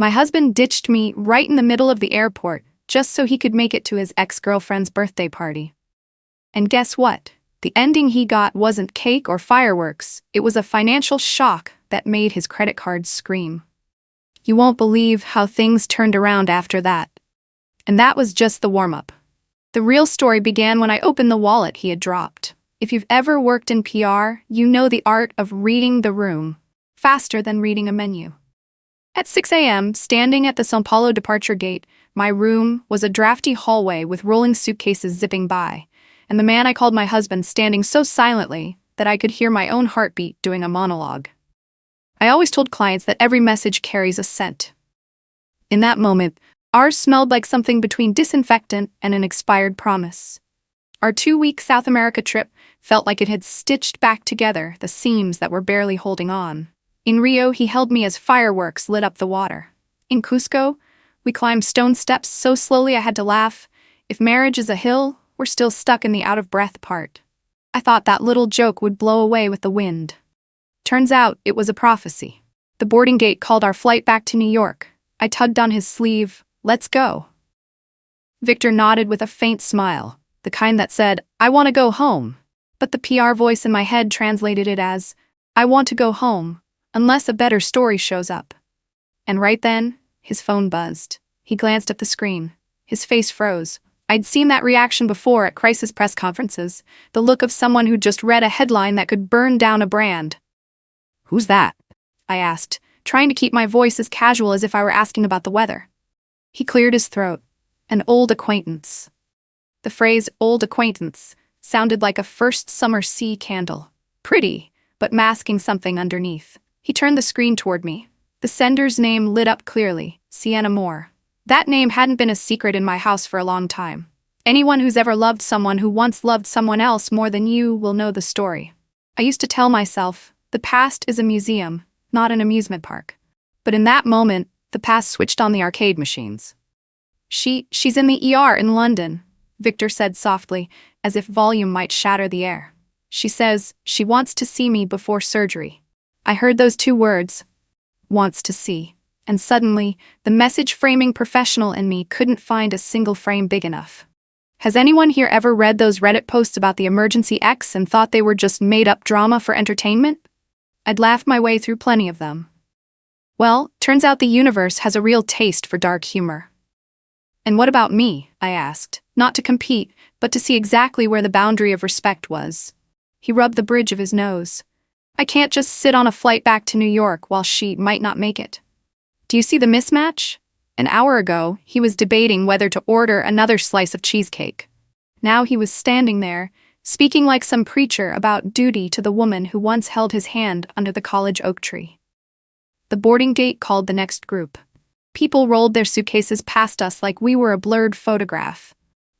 My husband ditched me right in the middle of the airport just so he could make it to his ex-girlfriend's birthday party. And guess what? The ending he got wasn't cake or fireworks, it was a financial shock that made his credit cards scream. You won't believe how things turned around after that. And that was just the warm-up. The real story began when I opened the wallet he had dropped. If you've ever worked in PR, you know the art of reading the room faster than reading a menu. At 6 a.m., standing at the São Paulo departure gate, my room was a drafty hallway with rolling suitcases zipping by, and the man I called my husband standing so silently that I could hear my own heartbeat doing a monologue. I always told clients that every message carries a scent. In that moment, ours smelled like something between disinfectant and an expired promise. Our 2-week South America trip felt like it had stitched back together the seams that were barely holding on. In Rio, he held me as fireworks lit up the water. In Cusco, we climbed stone steps so slowly I had to laugh. If marriage is a hill, we're still stuck in the out-of-breath part. I thought that little joke would blow away with the wind. Turns out it was a prophecy. The boarding gate called our flight back to New York. I tugged on his sleeve. Let's go. Victor nodded with a faint smile, the kind that said, I want to go home. But the PR voice in my head translated it as, I want to go home, unless a better story shows up. And right then, his phone buzzed. He glanced at the screen. His face froze. I'd seen that reaction before at crisis press conferences, the look of someone who'd just read a headline that could burn down a brand. Who's that? I asked, trying to keep my voice as casual as if I were asking about the weather. He cleared his throat. An old acquaintance. The phrase old acquaintance sounded like a first summer sea candle. Pretty, but masking something underneath. He turned the screen toward me. The sender's name lit up clearly, Sienna Moore. That name hadn't been a secret in my house for a long time. Anyone who's ever loved someone who once loved someone else more than you will know the story. I used to tell myself, the past is a museum, not an amusement park. But in that moment, the past switched on the arcade machines. She's in the ER in London, Victor said softly, as if volume might shatter the air. She says she wants to see me before surgery. I heard those 2 words, wants to see, and suddenly, the message-framing professional in me couldn't find a single frame big enough. Has anyone here ever read those Reddit posts about the emergency X and thought they were just made-up drama for entertainment? I'd laughed my way through plenty of them. Well, turns out the universe has a real taste for dark humor. And what about me? I asked, not to compete, but to see exactly where the boundary of respect was. He rubbed the bridge of his nose. I can't just sit on a flight back to New York while she might not make it. Do you see the mismatch? An hour ago, he was debating whether to order another slice of cheesecake. Now he was standing there, speaking like some preacher about duty to the woman who once held his hand under the college oak tree. The boarding gate called the next group. People rolled their suitcases past us like we were a blurred photograph.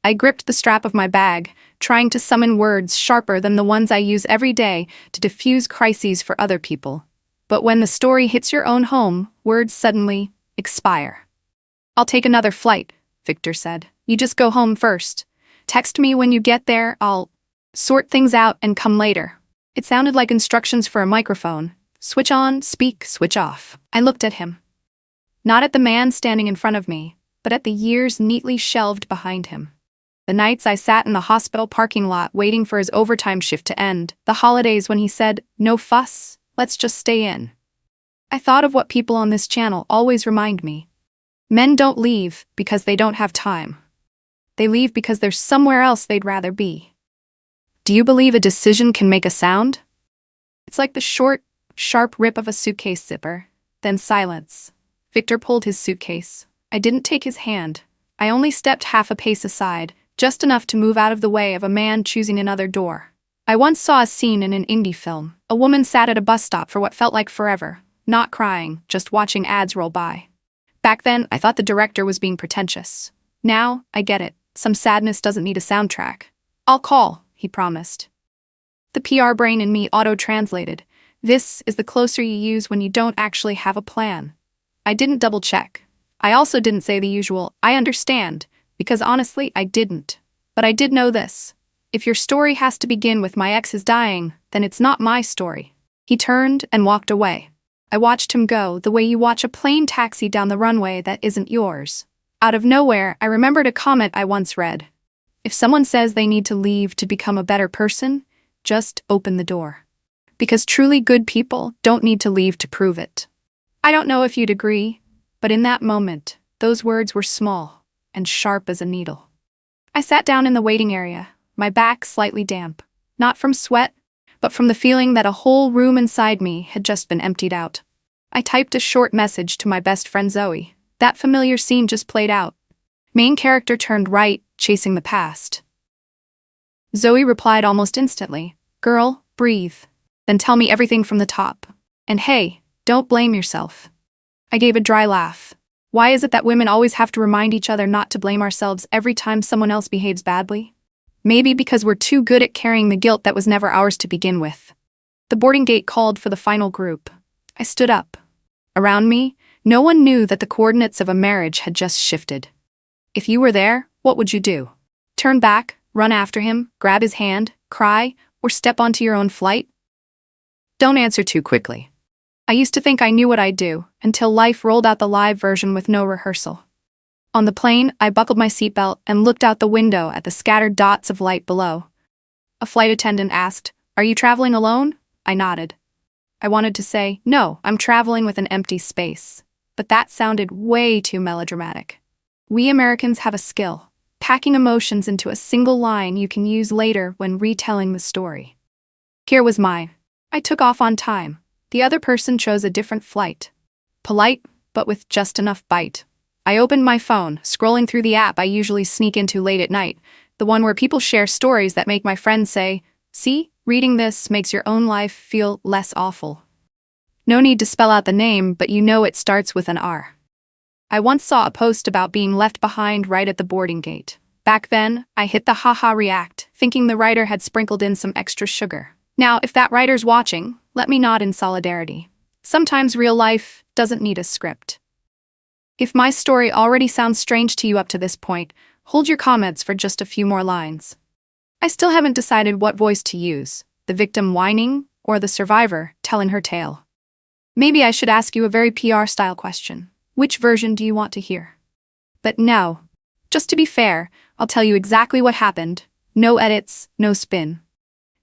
I gripped the strap of my bag, trying to summon words sharper than the ones I use every day to diffuse crises for other people. But when the story hits your own home, words suddenly expire. I'll take another flight, Victor said. You just go home first. Text me when you get there, I'll sort things out and come later. It sounded like instructions for a microphone. Switch on, speak, switch off. I looked at him. Not at the man standing in front of me, but at the years neatly shelved behind him. The nights I sat in the hospital parking lot waiting for his overtime shift to end, the holidays when he said, no fuss, let's just stay in. I thought of what people on this channel always remind me. Men don't leave because they don't have time. They leave because there's somewhere else they'd rather be. Do you believe a decision can make a sound? It's like the short, sharp rip of a suitcase zipper, then silence. Victor pulled his suitcase. I didn't take his hand. I only stepped half a pace aside, just enough to move out of the way of a man choosing another door. I once saw a scene in an indie film. A woman sat at a bus stop for what felt like forever, not crying, just watching ads roll by. Back then, I thought the director was being pretentious. Now, I get it. Some sadness doesn't need a soundtrack. I'll call, he promised. The PR brain in me auto-translated. This is the closer you use when you don't actually have a plan. I didn't double-check. I also didn't say the usual, I understand, because honestly, I didn't. But I did know this. If your story has to begin with my ex is dying, then it's not my story. He turned and walked away. I watched him go, the way you watch a plane taxi down the runway that isn't yours. Out of nowhere, I remembered a comment I once read. If someone says they need to leave to become a better person, just open the door. Because truly good people don't need to leave to prove it. I don't know if you'd agree, but in that moment, those words were small and sharp as a needle. I sat down in the waiting area, my back slightly damp, not from sweat, but from the feeling that a whole room inside me had just been emptied out. I typed a short message to my best friend Zoe. That familiar scene just played out. Main character turned right, chasing the past. Zoe replied almost instantly, "Girl, breathe. Then tell me everything from the top. And hey, don't blame yourself." I gave a dry laugh. Why is it that women always have to remind each other not to blame ourselves every time someone else behaves badly? Maybe because we're too good at carrying the guilt that was never ours to begin with. The boarding gate called for the final group. I stood up. Around me, no one knew that the coordinates of a marriage had just shifted. If you were there, what would you do? Turn back, run after him, grab his hand, cry, or step onto your own flight? Don't answer too quickly. I used to think I knew what I'd do, until life rolled out the live version with no rehearsal. On the plane, I buckled my seatbelt and looked out the window at the scattered dots of light below. A flight attendant asked, "Are you traveling alone?" I nodded. I wanted to say, "No, I'm traveling with an empty space." But that sounded way too melodramatic. We Americans have a skill, packing emotions into a single line you can use later when retelling the story. Here was mine. I took off on time. The other person chose a different flight. Polite, but with just enough bite. I opened my phone, scrolling through the app I usually sneak into late at night, the one where people share stories that make my friends say, "See, reading this makes your own life feel less awful." No need to spell out the name, but you know it starts with an R. I once saw a post about being left behind right at the boarding gate. Back then, I hit the haha react, thinking the writer had sprinkled in some extra sugar. Now, if that writer's watching, let me nod in solidarity. Sometimes real life doesn't need a script. If my story already sounds strange to you up to this point, hold your comments for just a few more lines. I still haven't decided what voice to use, the victim whining or the survivor telling her tale. Maybe I should ask you a very PR-style question. Which version do you want to hear? But no. Just to be fair, I'll tell you exactly what happened. No edits, no spin.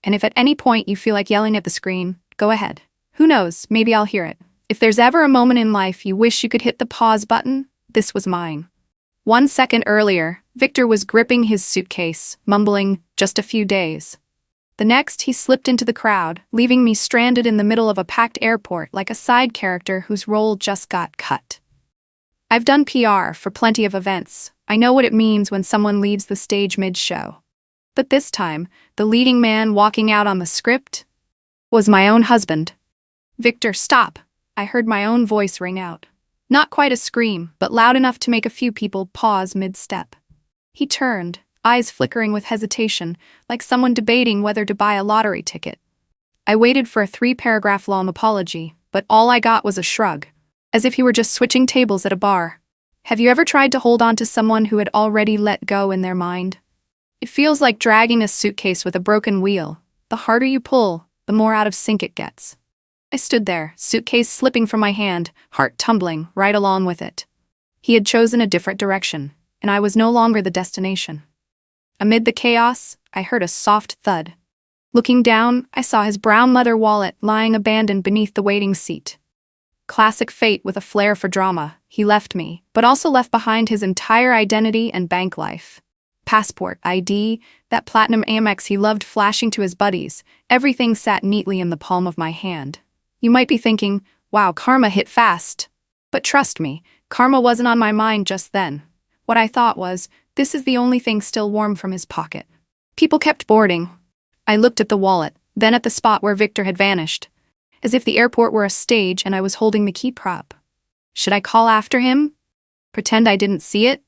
And if at any point you feel like yelling at the screen, go ahead. Who knows, maybe I'll hear it. If there's ever a moment in life you wish you could hit the pause button, this was mine. 1 second earlier, Victor was gripping his suitcase, mumbling, "Just a few days." The next, he slipped into the crowd, leaving me stranded in the middle of a packed airport like a side character whose role just got cut. I've done PR for plenty of events. I know what it means when someone leaves the stage mid-show. But this time, the leading man walking out on the script was my own husband. "Victor, stop!" I heard my own voice ring out. Not quite a scream, but loud enough to make a few people pause mid-step. He turned, eyes flickering with hesitation, like someone debating whether to buy a lottery ticket. I waited for a 3-paragraph long apology, but all I got was a shrug, as if he were just switching tables at a bar. Have you ever tried to hold on to someone who had already let go in their mind? It feels like dragging a suitcase with a broken wheel. The harder you pull, the more out of sync it gets. I stood there, suitcase slipping from my hand, heart tumbling right along with it. He had chosen a different direction, and I was no longer the destination. Amid the chaos, I heard a soft thud. Looking down, I saw his brown leather wallet lying abandoned beneath the waiting seat. Classic fate with a flair for drama, he left me, but also left behind his entire identity and bank life. Passport, ID, that platinum Amex he loved flashing to his buddies, everything sat neatly in the palm of my hand. You might be thinking, wow, karma hit fast. But trust me, karma wasn't on my mind just then. What I thought was, this is the only thing still warm from his pocket. People kept boarding. I looked at the wallet, then at the spot where Victor had vanished, as if the airport were a stage and I was holding the key prop. Should I call after him? Pretend I didn't see it?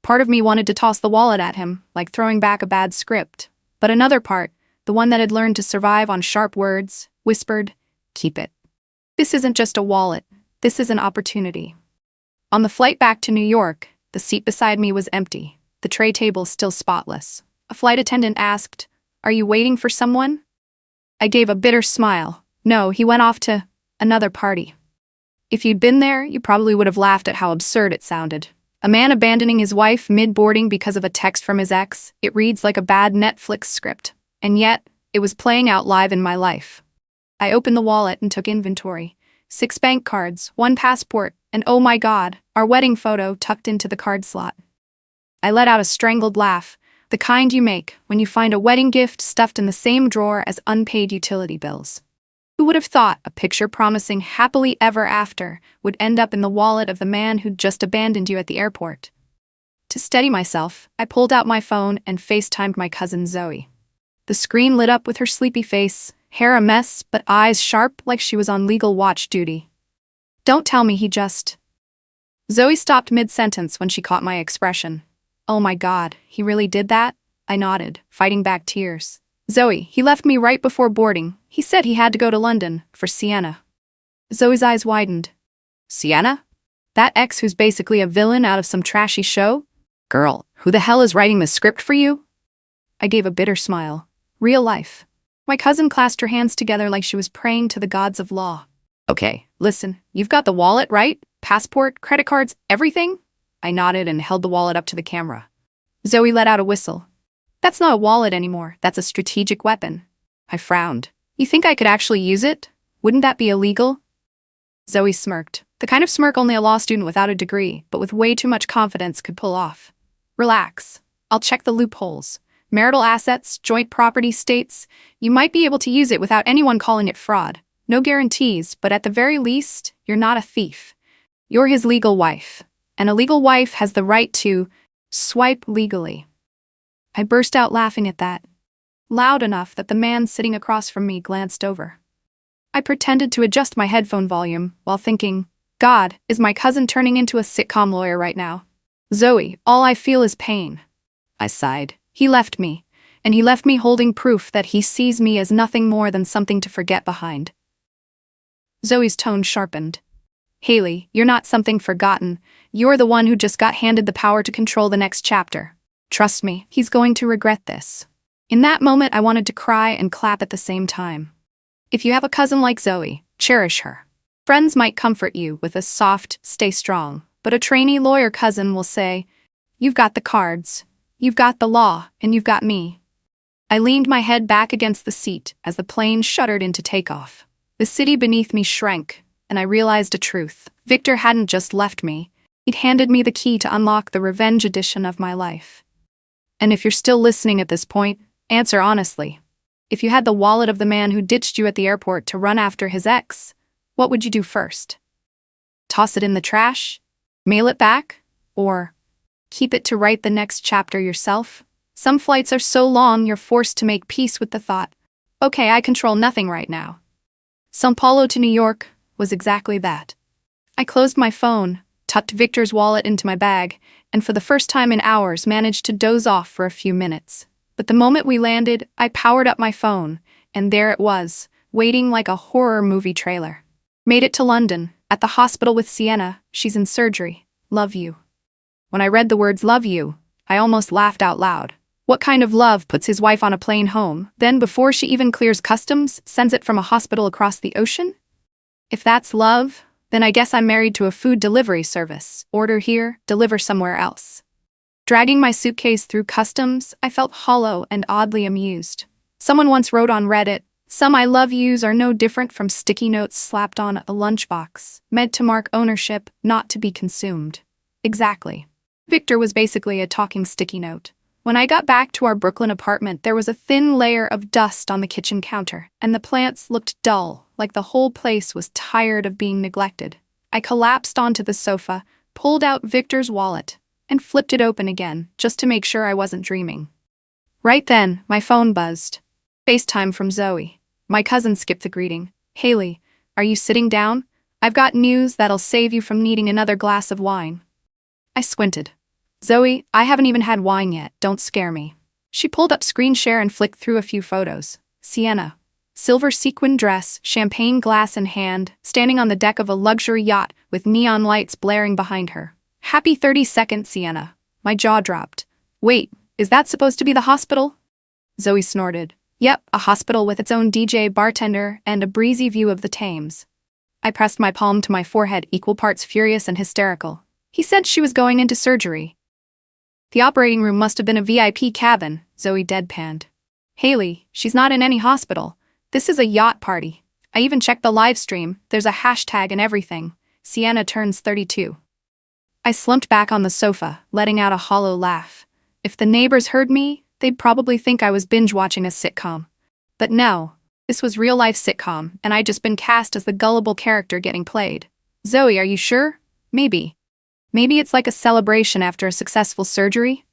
Part of me wanted to toss the wallet at him, like throwing back a bad script. But another part, the one that had learned to survive on sharp words, whispered, "Keep it. This isn't just a wallet, this is an opportunity." On the flight back to New York, the seat beside me was empty, the tray table still spotless. A flight attendant asked, "Are you waiting for someone?" I gave a bitter smile. No, he went off to another party. If you'd been there, you probably would have laughed at how absurd it sounded. A man abandoning his wife mid-boarding because of a text from his ex. It reads like a bad Netflix script. And yet, it was playing out live in my life. I opened the wallet and took inventory. 6 bank cards, 1 passport, and oh my God, our wedding photo tucked into the card slot. I let out a strangled laugh, the kind you make when you find a wedding gift stuffed in the same drawer as unpaid utility bills. Who would have thought a picture promising happily ever after would end up in the wallet of the man who'd just abandoned you at the airport? To steady myself, I pulled out my phone and FaceTimed my cousin Zoe. The screen lit up with her sleepy face, hair a mess but eyes sharp like she was on legal watch duty. Don't tell me he just... Zoe stopped mid-sentence when she caught my expression. Oh my God, he really did that? I nodded, fighting back tears. Zoe, he left me right before boarding. He said he had to go to London for Sienna. Zoe's eyes widened. Sienna? That ex who's basically a villain out of some trashy show? Girl, who the hell is writing the script for you? I gave a bitter smile. Real life. My cousin clasped her hands together like she was praying to the gods of law. Okay, listen, you've got the wallet, right? Passport, credit cards, everything? I nodded and held the wallet up to the camera. Zoe let out a whistle. That's not a wallet anymore, that's a strategic weapon. I frowned. You think I could actually use it? Wouldn't that be illegal? Zoe smirked, the kind of smirk only a law student without a degree, but with way too much confidence could pull off. Relax. I'll check the loopholes. Marital assets, joint property states. You might be able to use it without anyone calling it fraud. No guarantees, but at the very least, you're not a thief. You're his legal wife. And a legal wife has the right to swipe legally. I burst out laughing at that, loud enough that the man sitting across from me glanced over. I pretended to adjust my headphone volume while thinking, God, is my cousin turning into a sitcom lawyer right now? Zoe, all I feel is pain. I sighed. He left me, and he left me holding proof that he sees me as nothing more than something to forget behind. Zoe's tone sharpened. Haley, you're not something forgotten. You're the one who just got handed the power to control the next chapter. Trust me, he's going to regret this. In that moment, I wanted to cry and clap at the same time. If you have a cousin like Zoe, cherish her. Friends might comfort you with a soft, stay strong, but a trainee lawyer cousin will say, you've got the cards, you've got the law, and you've got me. I leaned my head back against the seat as the plane shuddered into takeoff. The city beneath me shrank, and I realized a truth. Victor hadn't just left me. He'd handed me the key to unlock the revenge edition of my life. And if you're still listening at this point, answer honestly. If you had the wallet of the man who ditched you at the airport to run after his ex, what would you do first? Toss it in the trash? Mail it back? Or keep it to write the next chapter yourself? Some flights are so long you're forced to make peace with the thought, okay, I control nothing right now. São Paulo to New York was exactly that. I closed my phone, tucked Victor's wallet into my bag, and for the first time in hours managed to doze off for a few minutes. But the moment we landed, I powered up my phone, and there it was, waiting like a horror movie trailer. Made it to London, at the hospital with Sienna, she's in surgery. Love you. When I read the words love you, I almost laughed out loud. What kind of love puts his wife on a plane home, then before she even clears customs, sends it from a hospital across the ocean? If that's love, then I guess I'm married to a food delivery service. Order here, deliver somewhere else. Dragging my suitcase through customs, I felt hollow and oddly amused. Someone once wrote on Reddit, some I love yous are no different from sticky notes slapped on a lunchbox, meant to mark ownership, not to be consumed. Exactly. Victor was basically a talking sticky note. When I got back to our Brooklyn apartment, there was a thin layer of dust on the kitchen counter, and the plants looked dull, like the whole place was tired of being neglected. I collapsed onto the sofa, pulled out Victor's wallet, and flipped it open again, just to make sure I wasn't dreaming. Right then, my phone buzzed. FaceTime from Zoe. My cousin skipped the greeting. Haley, are you sitting down? I've got news that'll save you from needing another glass of wine. I squinted. Zoe, I haven't even had wine yet, don't scare me. She pulled up screen share and flicked through a few photos. Sienna. Silver sequin dress, champagne glass in hand, standing on the deck of a luxury yacht with neon lights blaring behind her. Happy 32nd, Sienna. My jaw dropped. Wait, is that supposed to be the hospital? Zoe snorted. Yep, a hospital with its own DJ, bartender, and a breezy view of the Thames. I pressed my palm to my forehead, equal parts furious and hysterical. He said she was going into surgery. The operating room must have been a VIP cabin, Zoe deadpanned. Haley, she's not in any hospital. This is a yacht party. I even checked the live stream, there's a hashtag and everything. Sienna turns 32. I slumped back on the sofa, letting out a hollow laugh. If the neighbors heard me, they'd probably think I was binge-watching a sitcom. But no, this was real-life sitcom, and I'd just been cast as the gullible character getting played. Zoe, are you sure? Maybe. Maybe it's like a celebration after a successful surgery?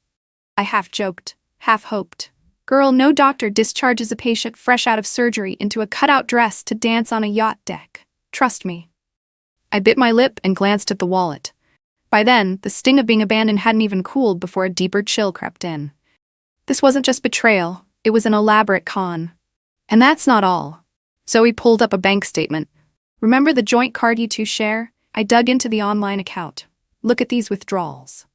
I half joked, half hoped. Girl, no doctor discharges a patient fresh out of surgery into a cutout dress to dance on a yacht deck. Trust me. I bit my lip and glanced at the wallet. By then, the sting of being abandoned hadn't even cooled before a deeper chill crept in. This wasn't just betrayal, it was an elaborate con. And that's not all. Zoe pulled up a bank statement. Remember the joint card you two share? I dug into the online account. Look at these withdrawals.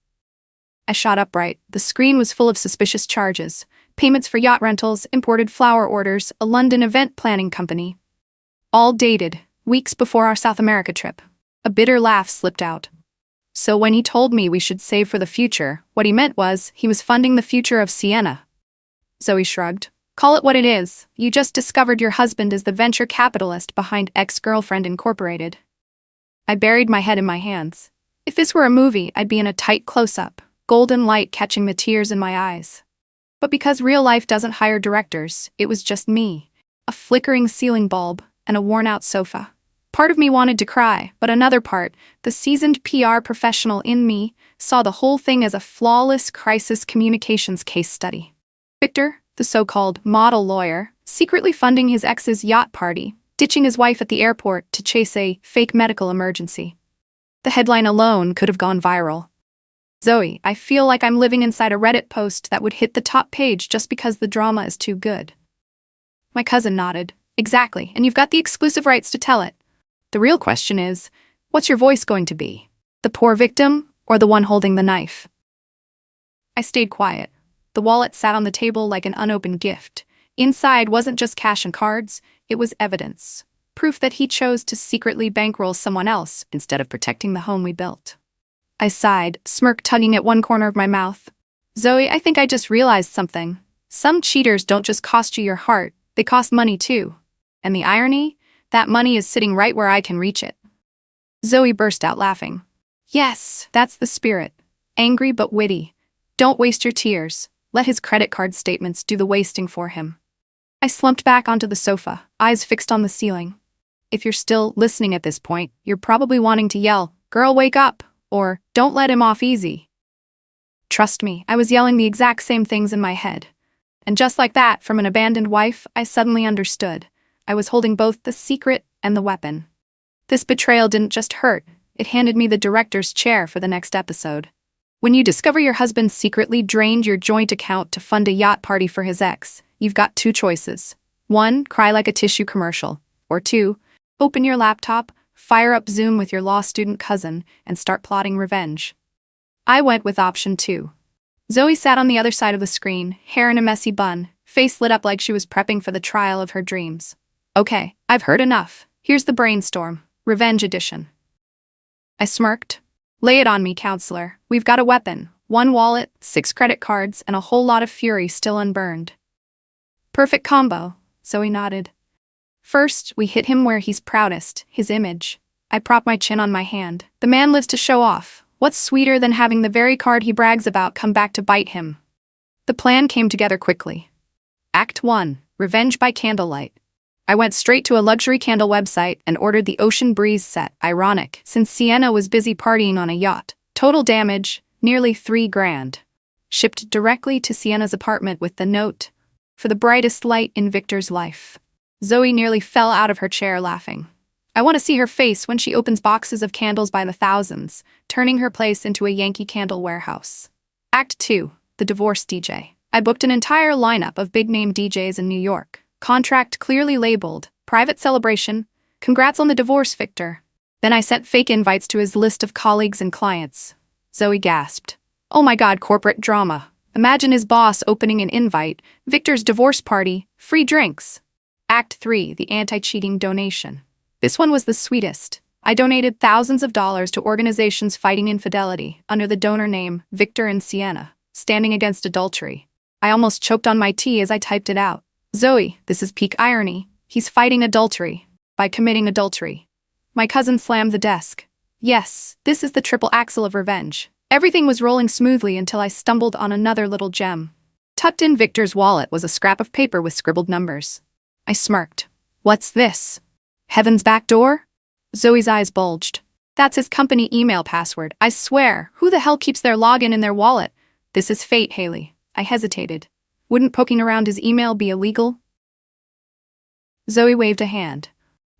I shot upright. The screen was full of suspicious charges. Payments for yacht rentals, imported flower orders, a London event planning company. All dated, weeks before our South America trip. A bitter laugh slipped out. So when he told me we should save for the future, what he meant was he was funding the future of Sienna. Zoe shrugged. Call it what it is. You just discovered your husband is the venture capitalist behind Ex-Girlfriend Incorporated. I buried my head in my hands. If this were a movie, I'd be in a tight close-up, golden light catching the tears in my eyes. But because real life doesn't hire directors, it was just me, a flickering ceiling bulb, and a worn-out sofa. Part of me wanted to cry, but another part, the seasoned PR professional in me, saw the whole thing as a flawless crisis communications case study. Victor, the so-called model lawyer, secretly funding his ex's yacht party, ditching his wife at the airport to chase a fake medical emergency. The headline alone could have gone viral. Zoe, I feel like I'm living inside a Reddit post that would hit the top page just because the drama is too good. My cousin nodded. Exactly, and you've got the exclusive rights to tell it. The real question is, what's your voice going to be? The poor victim, or the one holding the knife? I stayed quiet. The wallet sat on the table like an unopened gift. Inside wasn't just cash and cards, it was evidence. Proof that he chose to secretly bankroll someone else instead of protecting the home we built. I sighed, smirk tugging at one corner of my mouth. Zoe, I think I just realized something. Some cheaters don't just cost you your heart, they cost money too. And the irony? That money is sitting right where I can reach it. Zoe burst out laughing. Yes, that's the spirit. Angry but witty. Don't waste your tears. Let his credit card statements do the wasting for him. I slumped back onto the sofa, eyes fixed on the ceiling. If you're still listening at this point, you're probably wanting to yell, "Girl, wake up!" or "Don't let him off easy." Trust me, I was yelling the exact same things in my head. And just like that, from an abandoned wife, I suddenly understood. I was holding both the secret and the weapon. This betrayal didn't just hurt, it handed me the director's chair for the next episode. When you discover your husband secretly drained your joint account to fund a yacht party for his ex, you've got two choices. 1, cry like a tissue commercial. Or 2, open your laptop, fire up Zoom with your law student cousin, and start plotting revenge. I went with option 2. Zoe sat on the other side of the screen, hair in a messy bun, face lit up like she was prepping for the trial of her dreams. Okay, I've heard enough. Here's the brainstorm. Revenge edition. I smirked. Lay it on me, counselor. We've got a weapon, 1 wallet, 6 credit cards, and a whole lot of fury still unburned. Perfect combo, Zoe nodded. First, we hit him where he's proudest, his image. I prop my chin on my hand. The man lives to show off. What's sweeter than having the very card he brags about come back to bite him? The plan came together quickly. Act 1, Revenge by Candlelight. I went straight to a luxury candle website and ordered the Ocean Breeze set. Ironic, since Sienna was busy partying on a yacht. Total damage, nearly $3,000. Shipped directly to Sienna's apartment with the note, "For the brightest light in Victor's life." Zoe nearly fell out of her chair laughing. I want to see her face when she opens boxes of candles by the thousands, turning her place into a Yankee Candle warehouse. Act 2, The Divorce DJ. I booked an entire lineup of big-name DJs in New York. Contract clearly labeled, private celebration, congrats on the divorce, Victor. Then I sent fake invites to his list of colleagues and clients. Zoe gasped. Oh my god, corporate drama. Imagine his boss opening an invite, Victor's divorce party, free drinks. Act 3, The Anti-Cheating Donation. This one was the sweetest. I donated thousands of dollars to organizations fighting infidelity under the donor name Victor and Sienna, standing against adultery. I almost choked on my tea as I typed it out. Zoe, this is peak irony. He's fighting adultery by committing adultery. My cousin slammed the desk. Yes, this is the triple axle of revenge. Everything was rolling smoothly until I stumbled on another little gem. Tucked in Victor's wallet was a scrap of paper with scribbled numbers. I smirked. What's this? Heaven's back door? Zoe's eyes bulged. That's his company email password. I swear, who the hell keeps their login in their wallet? This is fate, Haley. I hesitated. Wouldn't poking around his email be illegal? Zoe waved a hand.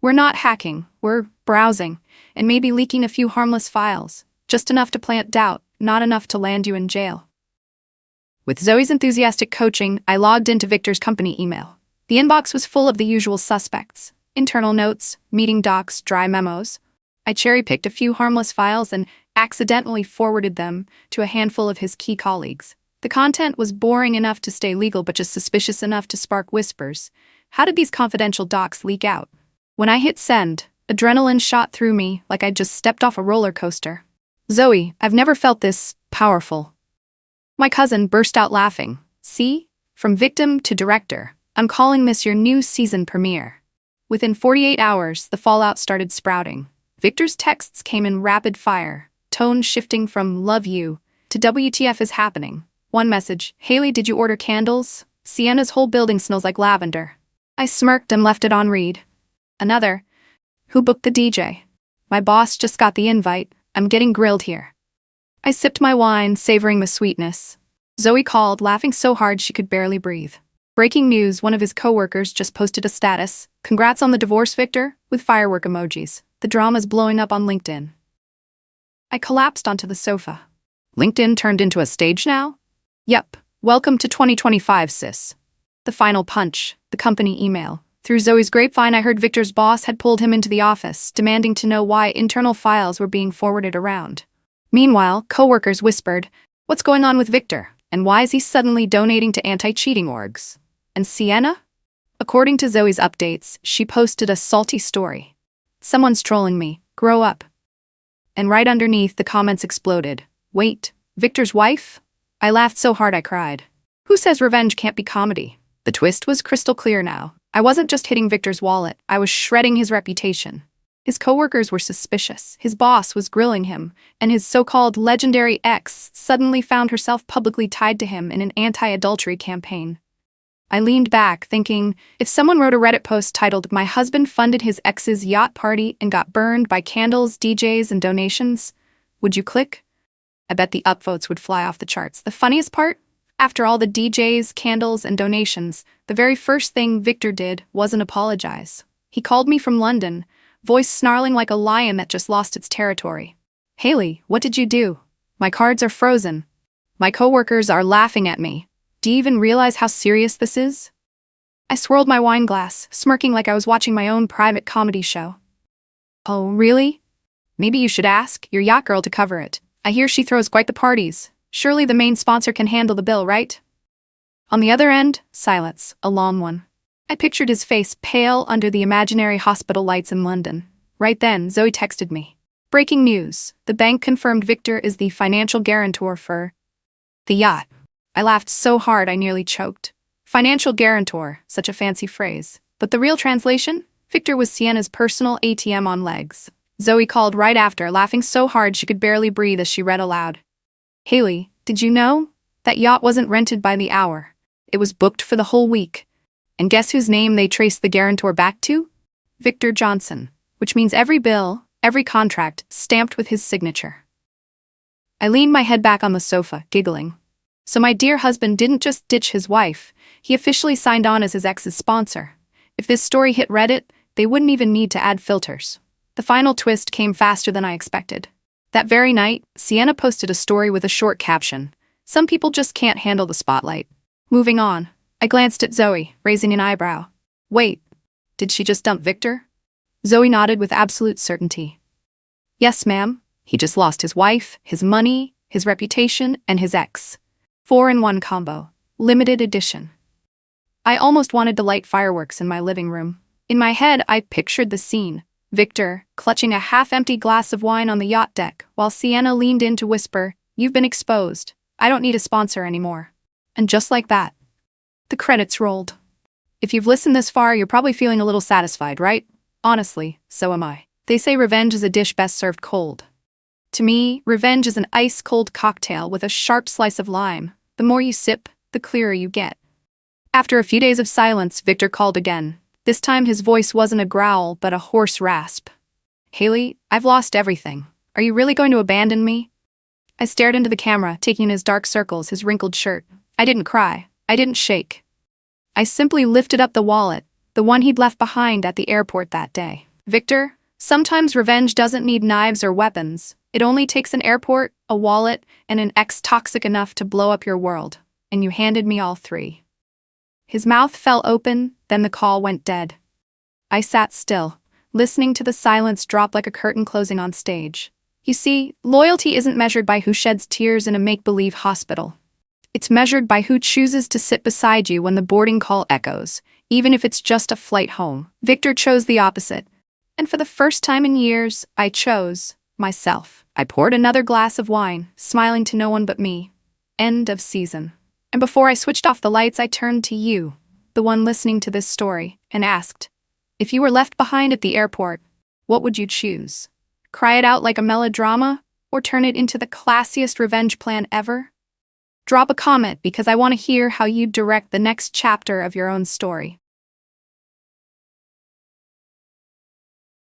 We're not hacking, we're browsing, and maybe leaking a few harmless files. Just enough to plant doubt, not enough to land you in jail. With Zoe's enthusiastic coaching, I logged into Victor's company email. The inbox was full of the usual suspects. Internal notes, meeting docs, dry memos. I cherry-picked a few harmless files and accidentally forwarded them to a handful of his key colleagues. The content was boring enough to stay legal but just suspicious enough to spark whispers. How did these confidential docs leak out? When I hit send, adrenaline shot through me like I'd just stepped off a roller coaster. Zoe, I've never felt this powerful. My cousin burst out laughing. See? From victim to director. I'm calling this your new season premiere. Within 48 hours, the fallout started sprouting. Victor's texts came in rapid fire, tone shifting from love you to WTF is happening. One message, Haley, did you order candles? Sienna's whole building smells like lavender. I smirked and left it on read. Another, who booked the DJ? My boss just got the invite. I'm getting grilled here. I sipped my wine, savoring the sweetness. Zoe called, laughing so hard she could barely breathe. Breaking news, one of his coworkers just posted a status. Congrats on the divorce, Victor, with firework emojis. The drama's blowing up on LinkedIn. I collapsed onto the sofa. LinkedIn turned into a stage now? Yep. Welcome to 2025, sis. The final punch, the company email. Through Zoe's grapevine, I heard Victor's boss had pulled him into the office, demanding to know why internal files were being forwarded around. Meanwhile, coworkers whispered, what's going on with Victor? And why is he suddenly donating to anti-cheating orgs? And Sienna? According to Zoe's updates, she posted a salty story. Someone's trolling me. Grow up. And right underneath, the comments exploded. Wait, Victor's wife? I laughed so hard I cried. Who says revenge can't be comedy? The twist was crystal clear now. I wasn't just hitting Victor's wallet, I was shredding his reputation. His coworkers were suspicious, his boss was grilling him, and his so-called legendary ex suddenly found herself publicly tied to him in an anti-adultery campaign. I leaned back, thinking, if someone wrote a Reddit post titled, "My husband funded his ex's yacht party and got burned by candles, DJs, and donations," would you click? I bet the upvotes would fly off the charts. The funniest part? After all the DJs, candles, and donations, the very first thing Victor did wasn't apologize. He called me from London, voice snarling like a lion that just lost its territory. Haley, what did you do? My cards are frozen. My coworkers are laughing at me. Do you even realize how serious this is? I swirled my wine glass, smirking like I was watching my own private comedy show. Oh, really? Maybe you should ask your yacht girl to cover it. I hear she throws quite the parties. Surely the main sponsor can handle the bill, right? On the other end, silence, a long one. I pictured his face pale under the imaginary hospital lights in London. Right then, Zoe texted me. Breaking news. The bank confirmed Victor is the financial guarantor for the yacht. I laughed so hard I nearly choked. Financial guarantor, such a fancy phrase. But the real translation? Victor was Sienna's personal ATM on legs. Zoe called right after, laughing so hard she could barely breathe as she read aloud. Haley, did you know? That yacht wasn't rented by the hour. It was booked for the whole week. And guess whose name they traced the guarantor back to? Victor Johnson, which means every bill, every contract, stamped with his signature. I leaned my head back on the sofa, giggling. So my dear husband didn't just ditch his wife, he officially signed on as his ex's sponsor. If this story hit Reddit, they wouldn't even need to add filters. The final twist came faster than I expected. That very night, Sienna posted a story with a short caption. Some people just can't handle the spotlight. Moving on, I glanced at Zoe, raising an eyebrow. Wait, did she just dump Victor? Zoe nodded with absolute certainty. Yes, ma'am. He just lost his wife, his money, his reputation, and his ex. 4-in-1 combo. Limited edition. I almost wanted to light fireworks in my living room. In my head, I pictured the scene. Victor, clutching a half-empty glass of wine on the yacht deck, while Sienna leaned in to whisper, "You've been exposed. I don't need a sponsor anymore." And just like that, the credits rolled. If you've listened this far, you're probably feeling a little satisfied, right? Honestly, so am I. They say revenge is a dish best served cold. To me, revenge is an ice-cold cocktail with a sharp slice of lime. The more you sip, the clearer you get. After a few days of silence, Victor called again. This time his voice wasn't a growl, but a hoarse rasp. "Haley, I've lost everything. Are you really going to abandon me?" I stared into the camera, taking in his dark circles, his wrinkled shirt. I didn't cry. I didn't shake. I simply lifted up the wallet, the one he'd left behind at the airport that day. "Victor, sometimes revenge doesn't need knives or weapons. It only takes an airport, a wallet, and an ex toxic enough to blow up your world. And you handed me all three." His mouth fell open, then the call went dead. I sat still, listening to the silence drop like a curtain closing on stage. You see, loyalty isn't measured by who sheds tears in a make-believe hospital. It's measured by who chooses to sit beside you when the boarding call echoes, even if it's just a flight home. Victor chose the opposite. And for the first time in years, I chose myself. I poured another glass of wine, smiling to no one but me. End of season. And before I switched off the lights, I turned to you, the one listening to this story, and asked, if you were left behind at the airport, what would you choose? Cry it out like a melodrama, or turn it into the classiest revenge plan ever? Drop a comment because I want to hear how you'd direct the next chapter of your own story.